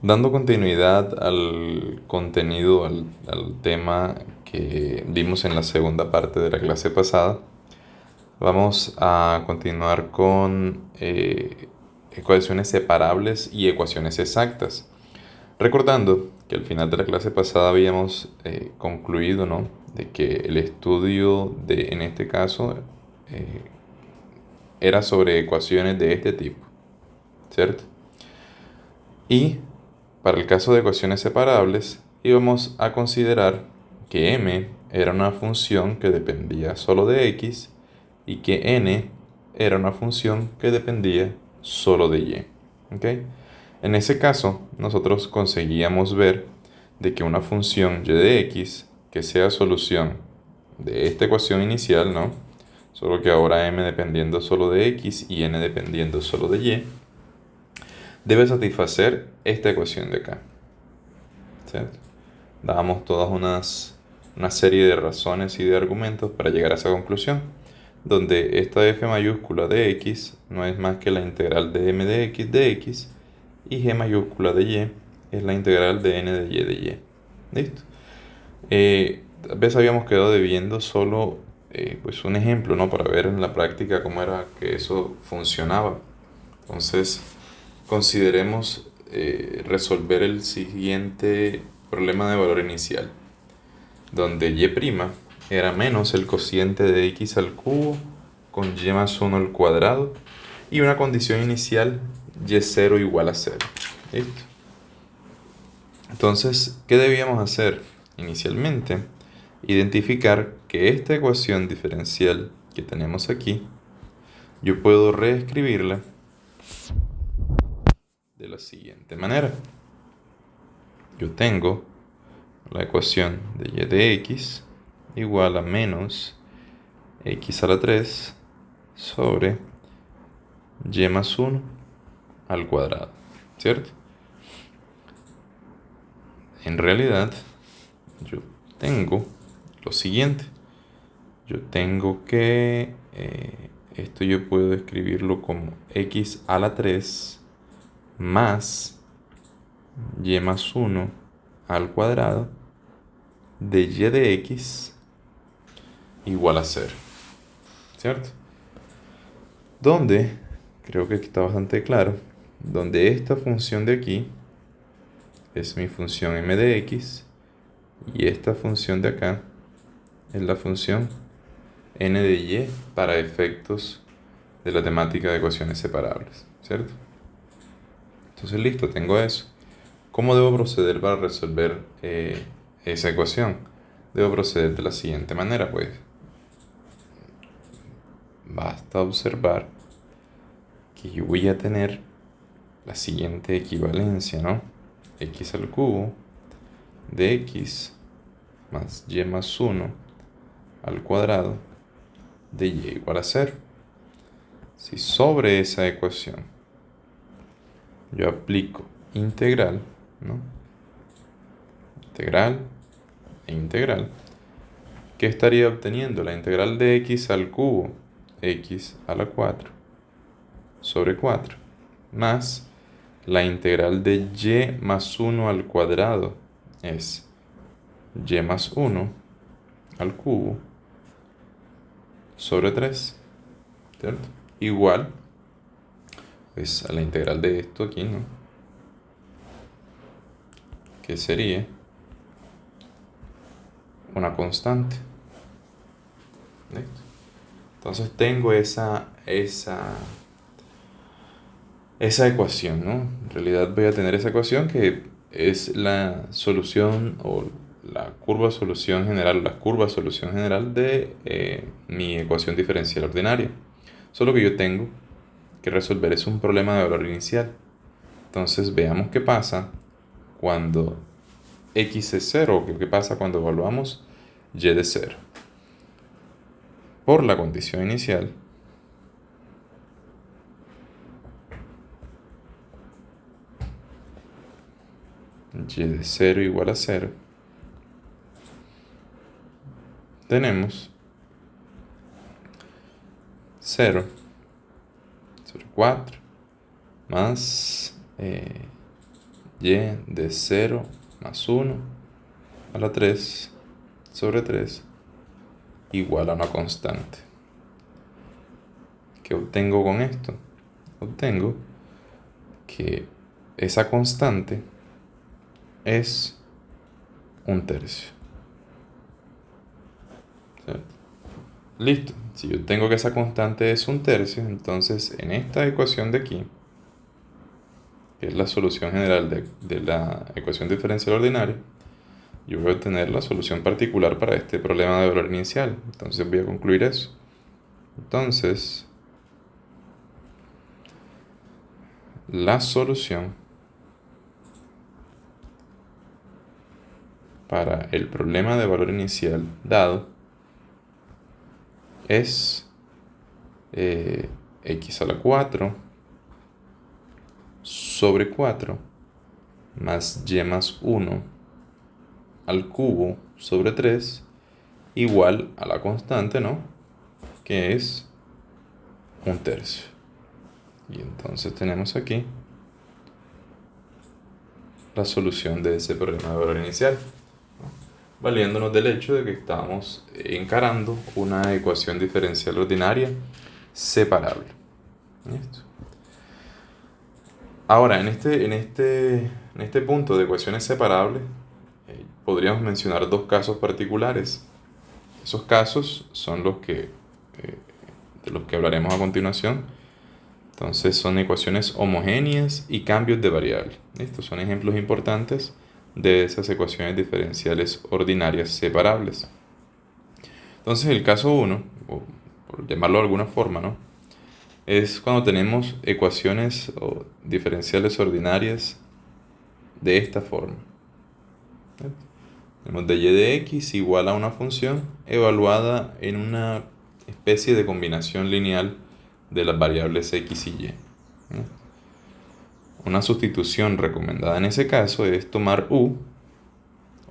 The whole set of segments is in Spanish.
Dando continuidad al contenido, al tema que vimos en la segunda parte de la clase pasada, vamos a continuar con ecuaciones separables y ecuaciones exactas. Recordando que al final de la clase pasada habíamos concluido, ¿no?, de que el estudio de, en este caso, eh, era sobre ecuaciones de este tipo, ¿cierto? Y para el caso de ecuaciones separables, íbamos a considerar que m era una función que dependía solo de x y que n era una función que dependía solo de y. ¿Ok? En ese caso, nosotros conseguíamos ver de que una función y de x que sea solución de esta ecuación inicial, ¿no? Solo que ahora m dependiendo solo de x y n dependiendo solo de y, debe satisfacer esta ecuación de acá, ¿cierto? Dábamos todas una serie de razones y de argumentos para llegar a esa conclusión, donde esta f mayúscula de x no es más que la integral de m de x y g mayúscula de y es la integral de n de y. ¿Listo? Tal vez habíamos quedado debiendo solo pues un ejemplo, ¿no?, para ver en la práctica cómo era que eso funcionaba. Entonces, consideremos resolver el siguiente problema de valor inicial, donde y' era menos el cociente de x al cubo con y más 1 al cuadrado y una condición inicial y0 igual a 0. ¿Listo? Entonces, ¿qué debíamos hacer? Inicialmente, identificar que esta ecuación diferencial que tenemos aquí, yo puedo reescribirla de la siguiente manera. Yo tengo la ecuación de y de x igual a menos x a la 3 sobre y más 1 al cuadrado, ¿cierto? En realidad, yo tengo lo siguiente. Yo tengo que esto yo puedo escribirlo como x a la 3 más y más 1 al cuadrado de y de x igual a 0, ¿cierto? Donde, creo que aquí está bastante claro, donde esta función de aquí es mi función m de x y esta función de acá es la función n de y para efectos de la temática de ecuaciones separables, ¿cierto? Entonces, listo, tengo eso. ¿Cómo debo proceder para resolver esa ecuación? Debo proceder de la siguiente manera, pues. Basta observar que yo voy a tener la siguiente equivalencia, ¿no? X al cubo de x más y más 1 al cuadrado de y igual a 0. Si sobre esa ecuación yo aplico integral, ¿no?, integral e integral, ¿qué estaría obteniendo? La integral de x al cubo, x a la 4, sobre 4, más la integral de y más 1 al cuadrado, es y más 1 al cubo, sobre 3, ¿cierto? Igual, pues, a la integral de esto aquí, ¿no?, que sería una constante. ¿Listo? Entonces tengo esa ecuación, ¿no? En realidad voy a tener esa ecuación que es la solución o la curva solución general, la curva solución general de mi ecuación diferencial ordinaria. Solo que yo tengo que resolver es un problema de valor inicial. Entonces veamos qué pasa cuando x es 0 o qué pasa cuando evaluamos y de 0. Por la condición inicial, y de 0 igual a 0, tenemos 0 sobre 4 más y de 0 más 1 a la 3 sobre 3 igual a una constante. ¿Qué obtengo con esto? Obtengo que esa constante es 1/3. ¿Cierto? Listo. Si yo tengo que esa constante es 1/3, entonces en esta ecuación de aquí, que es la solución general de la ecuación diferencial ordinaria, yo voy a obtener la solución particular para este problema de valor inicial. Entonces voy a concluir eso. Entonces, la solución para el problema de valor inicial dado es x a la 4 sobre 4 más y más 1 al cubo sobre 3 igual a la constante, ¿no? Que es 1/3. Y entonces tenemos aquí la solución de ese problema de valor inicial, valiéndonos del hecho de que estamos encarando una ecuación diferencial ordinaria separable. ¿Listo? Ahora, en este punto de ecuaciones separables, podríamos mencionar dos casos particulares. Esos casos son de los que hablaremos a continuación. Entonces son ecuaciones homogéneas y cambios de variable. Estos son ejemplos importantes de esas ecuaciones diferenciales ordinarias separables. Entonces el caso 1, o por llamarlo de alguna forma, ¿no?, es cuando tenemos ecuaciones diferenciales ordinarias de esta forma. Tenemos de y de x igual a una función evaluada en una especie de combinación lineal de las variables x y y. Una sustitución recomendada en ese caso es tomar u,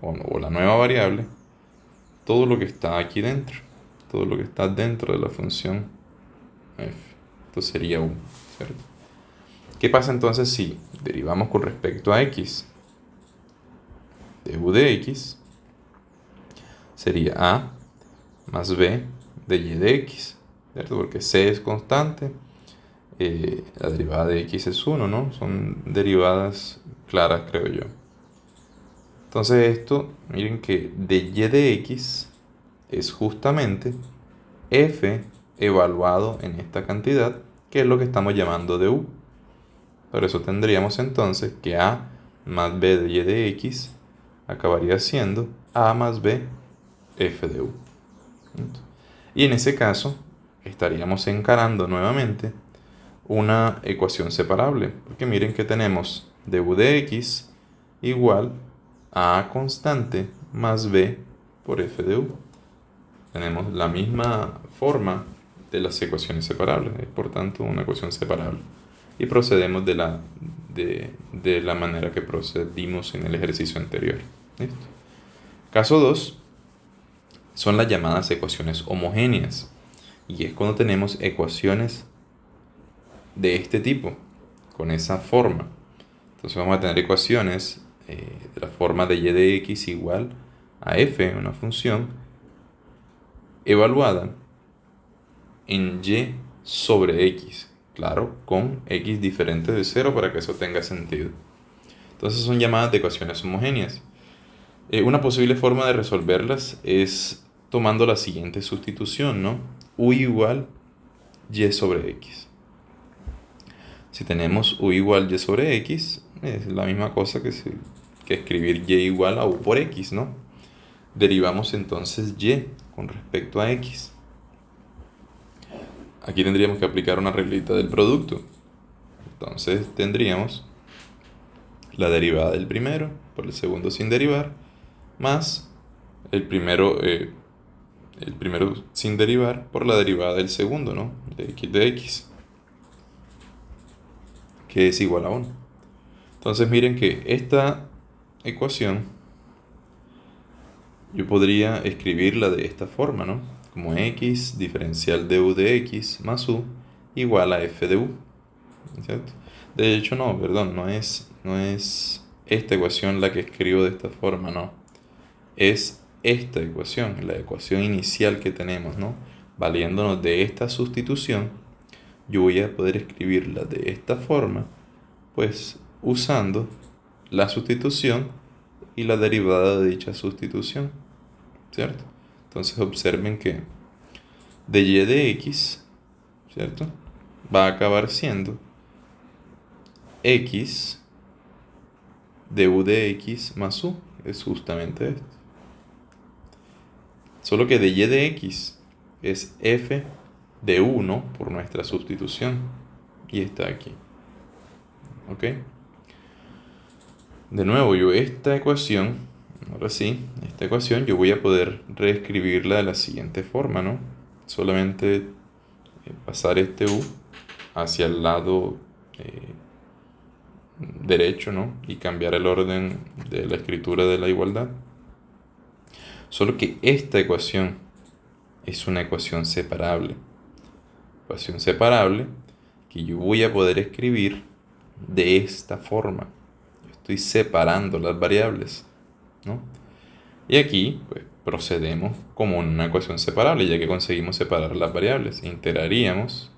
o la nueva variable, todo lo que está aquí dentro, todo lo que está dentro de la función f. Esto sería u, ¿cierto? ¿Qué pasa entonces si derivamos con respecto a x? De u de x sería a más b de y de x, ¿cierto? Porque c es constante, la derivada de x es 1, ¿no? Son derivadas claras, creo yo. Entonces esto, miren que de y de x es justamente f evaluado en esta cantidad, que es lo que estamos llamando de u. Por eso tendríamos entonces que a más b de y de x acabaría siendo a más b f de u. Y en ese caso estaríamos encarando nuevamente una ecuación separable, porque miren que tenemos de u de x igual a constante más b por f de u. Tenemos la misma forma de las ecuaciones separables, es por tanto una ecuación separable. Y procedemos de la manera que procedimos en el ejercicio anterior. ¿Listo? Caso 2 son las llamadas ecuaciones homogéneas. Y es cuando tenemos ecuaciones de este tipo, con esa forma. Entonces vamos a tener ecuaciones de la forma de y de x igual a f, una función, evaluada en y sobre x. Claro, con x diferente de 0 para que eso tenga sentido. Entonces son llamadas de ecuaciones homogéneas. Una posible forma de resolverlas es tomando la siguiente sustitución, ¿no? U igual y sobre x. Si tenemos u igual y sobre x, es la misma cosa que escribir y igual a u por x, ¿no? Derivamos entonces y con respecto a x. Aquí tendríamos que aplicar una reglita del producto. Entonces tendríamos la derivada del primero por el segundo sin derivar, más el primero sin derivar por la derivada del segundo, ¿no? De x, que es igual a 1. Entonces miren que esta ecuación yo podría escribirla de esta forma, ¿no? Como x diferencial de u de x más u igual a f de u, ¿cierto? De hecho no, perdón, no es esta ecuación la que escribo de esta forma, no. Es esta ecuación, la ecuación inicial que tenemos, ¿no? Valiéndonos de esta sustitución, yo voy a poder escribirla de esta forma, pues usando la sustitución y la derivada de dicha sustitución, ¿cierto? Entonces observen que de y de x, ¿cierto? Va a acabar siendo x de u de x más u, es justamente esto. Solo que de y de x es f de 1 por nuestra sustitución. Y está aquí. ¿Ok? De nuevo, esta ecuación, ahora sí, esta ecuación yo voy a poder reescribirla de la siguiente forma, ¿no? Solamente pasar este u hacia el lado derecho, ¿no? Y cambiar el orden de la escritura de la igualdad. Solo que esta ecuación es una ecuación separable. Ecuación separable que yo voy a poder escribir de esta forma. Yo estoy separando las variables, ¿no? Y aquí, pues, procedemos como una ecuación separable, ya que conseguimos separar las variables. Integraríamos,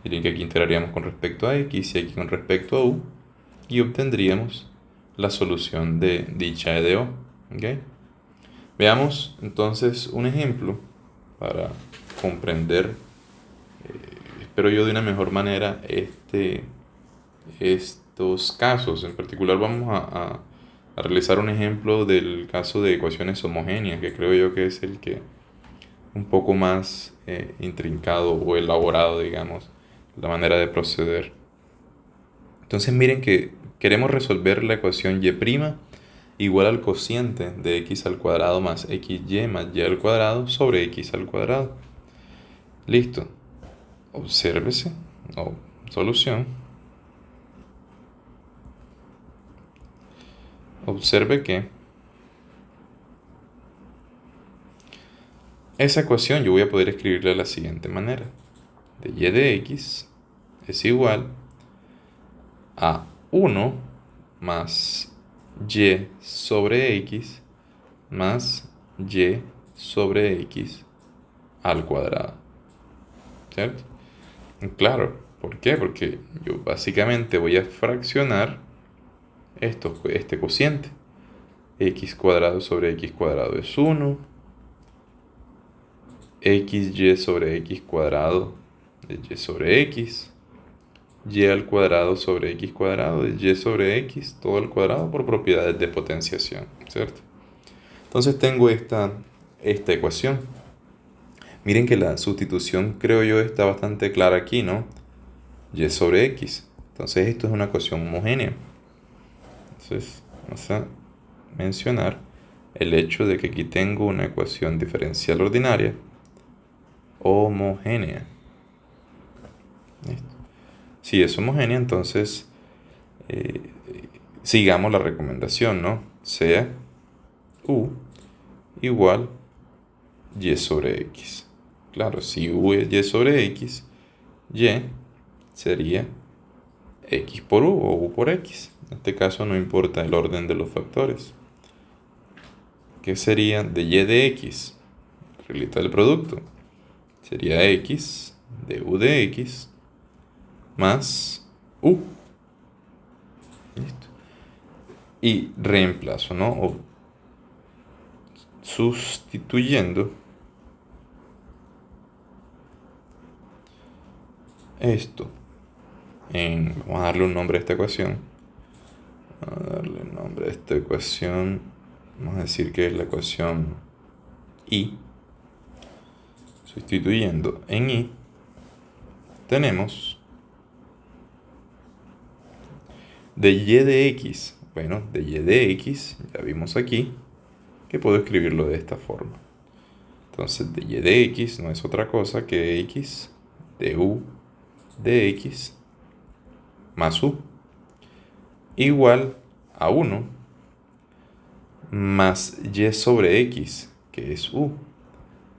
diría que aquí integraríamos con respecto a x y aquí con respecto a u, y obtendríamos la solución de dicha EDO. ¿Okay? Veamos entonces un ejemplo para comprender, espero yo, de una mejor manera estos casos. En particular vamos a realizar un ejemplo del caso de ecuaciones homogéneas, que creo yo que es el que un poco más intrincado o elaborado, digamos, la manera de proceder. Entonces miren que queremos resolver la ecuación y' igual al cociente de x al cuadrado más xy más y al cuadrado sobre x al cuadrado. Listo. Obsérvese, o solución. Observe que esa ecuación yo voy a poder escribirla de la siguiente manera. De y de x es igual a 1 más y sobre x más y sobre x al cuadrado. ¿Cierto? Claro, ¿por qué? Porque yo básicamente voy a fraccionar este cociente. X cuadrado sobre x cuadrado es 1. XY sobre x cuadrado es y sobre x. Y al cuadrado sobre x cuadrado es y sobre x, todo al cuadrado por propiedades de potenciación, ¿cierto? Entonces tengo esta ecuación. Miren que la sustitución, creo yo, está bastante clara aquí, ¿no? Y sobre x. Entonces esto es una ecuación homogénea. Entonces vamos a mencionar el hecho de que aquí tengo una ecuación diferencial ordinaria homogénea. ¿Listo? Si es homogénea, entonces sigamos la recomendación, ¿no? Sea u igual y sobre x. Claro, si u es y sobre x, y sería x por u o u por x. En este caso no importa el orden de los factores. ¿Qué sería de y de x? Realiza el producto. Sería x de u de x más u. Listo. Y reemplazo, ¿no? O sustituyendo esto vamos a darle un nombre a esta ecuación. Vamos a decir que es la ecuación y. Sustituyendo en y, tenemos de y de x. Bueno, de y de x, ya vimos aquí que puedo escribirlo de esta forma. Entonces, de y de x no es otra cosa que x de u de x más u igual a 1 más y sobre x, que es u,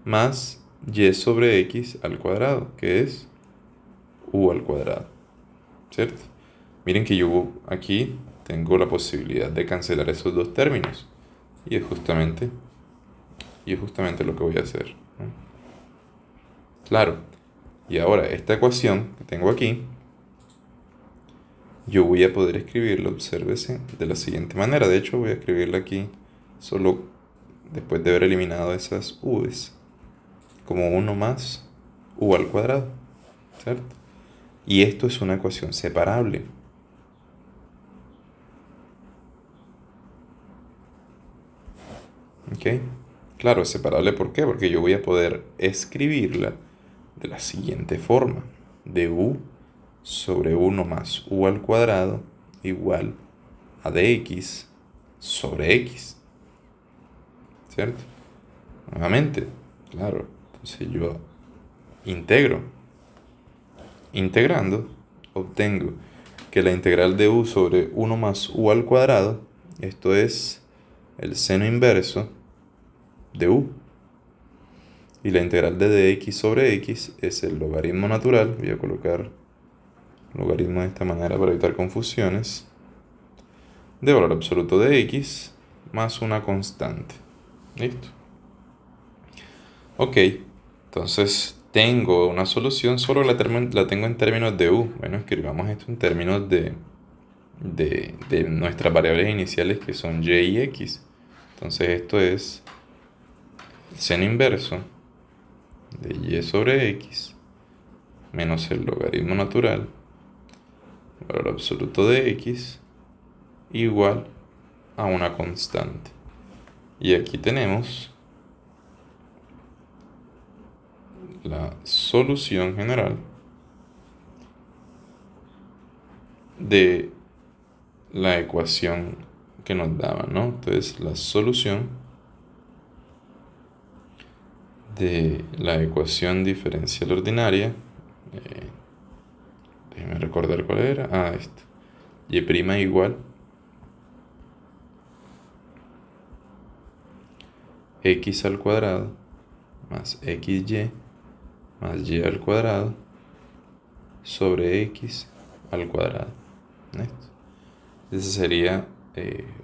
más y sobre x al cuadrado, que es u al cuadrado. ¿Cierto? Miren que yo aquí tengo la posibilidad de cancelar esos dos términos. Y es justamente lo que voy a hacer, ¿no? Claro. Y ahora, esta ecuación que tengo aquí, yo voy a poder escribirla, obsérvese, de la siguiente manera. De hecho, voy a escribirla aquí solo después de haber eliminado esas u's, como 1 más u al cuadrado, ¿cierto? Y esto es una ecuación separable. ¿Ok? Claro, es separable, ¿por qué? Porque yo voy a poder escribirla de la siguiente forma: de u sobre 1 más u al cuadrado igual a dx sobre x, ¿cierto? Nuevamente, claro, entonces yo integro. Integrando, obtengo que la integral de u sobre 1 más u al cuadrado, esto es el seno inverso de u. Y la integral de dx sobre x es el logaritmo natural. Voy a colocar logaritmo de esta manera para evitar confusiones. De valor absoluto de x más una constante. ¿Listo? Ok, entonces tengo una solución, solo la tengo en términos de u. Bueno, escribamos esto en términos de nuestras variables iniciales, que son y y x. Entonces esto es el seno inverso de y sobre x menos el logaritmo natural, valor absoluto de x, igual a una constante. Y aquí tenemos la solución general de la ecuación que nos daba, ¿no? Entonces, la solución de la ecuación diferencial ordinaria, déjenme recordar cuál era. Esto. Y' igual x al cuadrado más xy más y al cuadrado sobre x al cuadrado. ¿Listo? Ese sería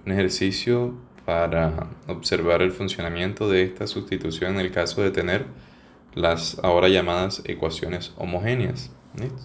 un ejercicio para observar el funcionamiento de esta sustitución en el caso de tener las ahora llamadas ecuaciones homogéneas. ¿Listo?